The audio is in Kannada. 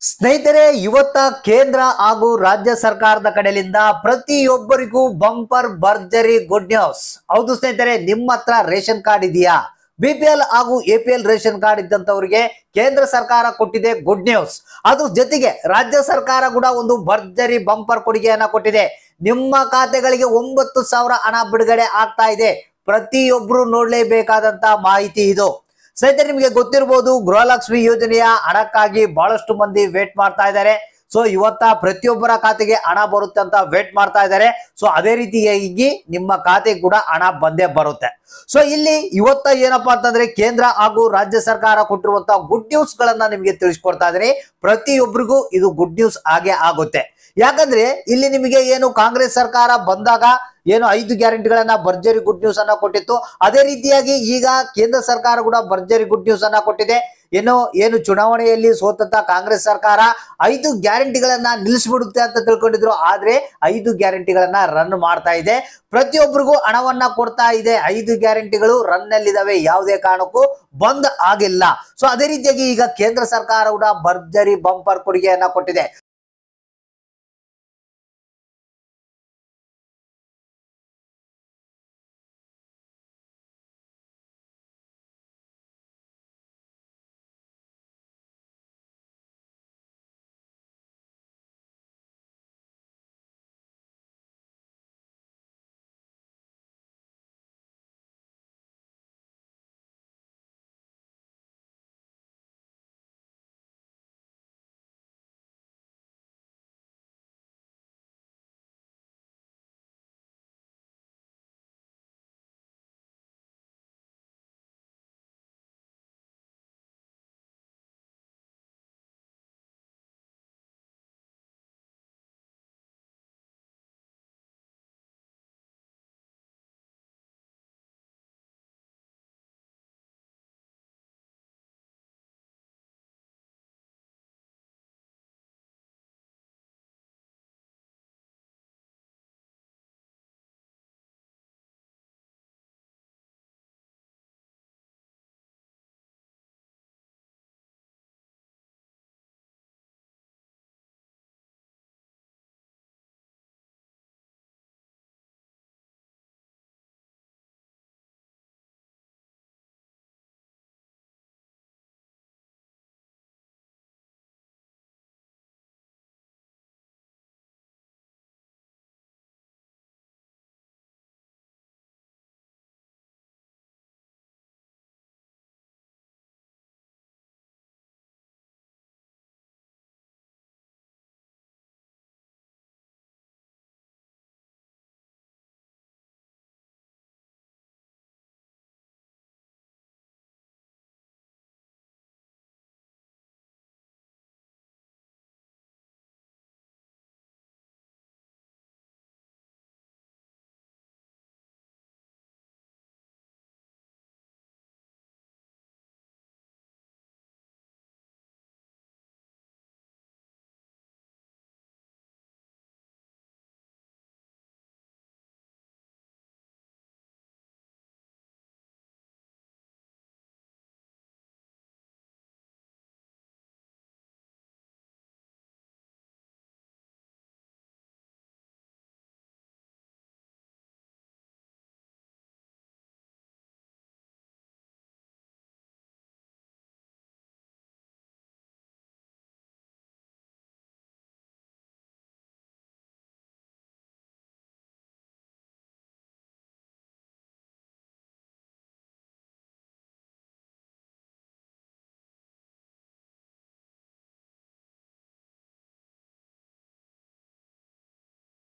ಸ್ನೇಹಿತರೆ, ಇವತ್ತ ಕೇಂದ್ರ ಹಾಗೂ ರಾಜ್ಯ ಸರ್ಕಾರದ ಕಡೆಯಿಂದ ಪ್ರತಿಯೊಬ್ಬರಿಗೂ ಬಂಪರ್ ಭರ್ಜರಿ ಗುಡ್ ನ್ಯೂಸ್. ಹೌದು ಸ್ನೇಹಿತರೆ, ನಿಮ್ಮ ಹತ್ರ ರೇಷನ್ ಕಾರ್ಡ್ ಇದೆಯಾ? ಬಿಪಿಎಲ್ ಹಾಗೂ ಎಪಿಎಲ್ ರೇಷನ್ ಕಾರ್ಡ್ ಇದ್ದಂತವರಿಗೆ ಕೇಂದ್ರ ಸರ್ಕಾರ ಕೊಟ್ಟಿದೆ ಗುಡ್ ನ್ಯೂಸ್. ಅದು ಜೊತೆಗೆ ರಾಜ್ಯ ಸರ್ಕಾರ ಕೂಡ ಒಂದು ಭರ್ಜರಿ ಬಂಪರ್ ಕೊಡುಗೆಯನ್ನ ಕೊಟ್ಟಿದೆ. ನಿಮ್ಮ ಖಾತೆಗಳಿಗೆ 9,000 ಹಣ ಬಿಡುಗಡೆ ಆಗ್ತಾ ಇದೆ. ಪ್ರತಿಯೊಬ್ರು ನೋಡ್ಲೇಬೇಕಾದಂತ ಮಾಹಿತಿ ಇದು. ಸ್ನೇಹಿತರೆ, ನಿಮಗೆ ಗೊತ್ತಿರಬಹುದು, ಗೃಹಲಕ್ಷ್ಮಿ ಯೋಜನೆಯ ಹಣಕ್ಕಾಗಿ ಬಹಳಷ್ಟು ಮಂದಿ ವೇಟ್ ಮಾಡ್ತಾ ಇದ್ದಾರೆ. ಸೊ ಇವತ್ತ ಪ್ರತಿಯೊಬ್ಬರ ಖಾತೆಗೆ ಹಣ ಬರುತ್ತೆ ಅಂತ ವೇಟ್ ಮಾಡ್ತಾ ಇದ್ದಾರೆ. ಸೊ ಅದೇ ರೀತಿಯಾಗಿ ನಿಮ್ಮ ಖಾತೆಗೆ ಕೂಡ ಹಣ ಬಂದೇ ಬರುತ್ತೆ. ಸೊ ಇಲ್ಲಿ ಇವತ್ತ ಏನಪ್ಪಾ ಅಂತಂದ್ರೆ, ಕೇಂದ್ರ ಹಾಗೂ ರಾಜ್ಯ ಸರ್ಕಾರ ಕೊಟ್ಟಿರುವಂತಹ ಗುಡ್ ನ್ಯೂಸ್ ಗಳನ್ನ ನಿಮಗೆ ತಿಳಿಸ್ಕೊಡ್ತಾ ಇದ್ದೀನಿ. ಪ್ರತಿಯೊಬ್ಬರಿಗೂ ಇದು ಗುಡ್ ನ್ಯೂಸ್ ಆಗೇ ಆಗುತ್ತೆ. ಯಾಕಂದ್ರೆ ಇಲ್ಲಿ ನಿಮಗೆ ಏನು ಕಾಂಗ್ರೆಸ್ ಸರ್ಕಾರ ಬಂದಾಗ ಏನು 5 ಗ್ಯಾರಂಟಿಗಳನ್ನ ಭರ್ಜರಿ ಗುಡ್ ನ್ಯೂಸ್ ಅನ್ನ ಕೊಟ್ಟಿತ್ತು, ಅದೇ ರೀತಿಯಾಗಿ ಈಗ ಕೇಂದ್ರ ಸರ್ಕಾರ ಕೂಡ ಭರ್ಜರಿ ಗುಡ್ ನ್ಯೂಸ್ ಅನ್ನ ಕೊಟ್ಟಿದೆ. ಏನು ಚುನಾವಣೆಯಲ್ಲಿ ಸೋತಂತ ಕಾಂಗ್ರೆಸ್ ಸರ್ಕಾರ 5 ಗ್ಯಾರಂಟಿಗಳನ್ನ ನಿಲ್ಲಿಸ್ಬಿಡುತ್ತೆ ಅಂತ ತಿಳ್ಕೊಂಡಿದ್ರು. ಆದ್ರೆ 5 ಗ್ಯಾರಂಟಿಗಳನ್ನ ರನ್ ಮಾಡ್ತಾ ಇದೆ. ಪ್ರತಿಯೊಬ್ಬರಿಗೂ ಹಣವನ್ನ ಕೊಡ್ತಾ ಇದೆ. 5 ಗ್ಯಾರಂಟಿಗಳು ರನ್ ನಲ್ಲಿ ಇದಾವೆ, ಯಾವುದೇ ಕಾರಣಕ್ಕೂ ಬಂದ್ ಆಗಿಲ್ಲ. ಸೊ ಅದೇ ರೀತಿಯಾಗಿ ಈಗ ಕೇಂದ್ರ ಸರ್ಕಾರ ಕೂಡ ಭರ್ಜರಿ ಬಂಪರ್ ಕೊಡುಗೆಯನ್ನ ಕೊಟ್ಟಿದೆ.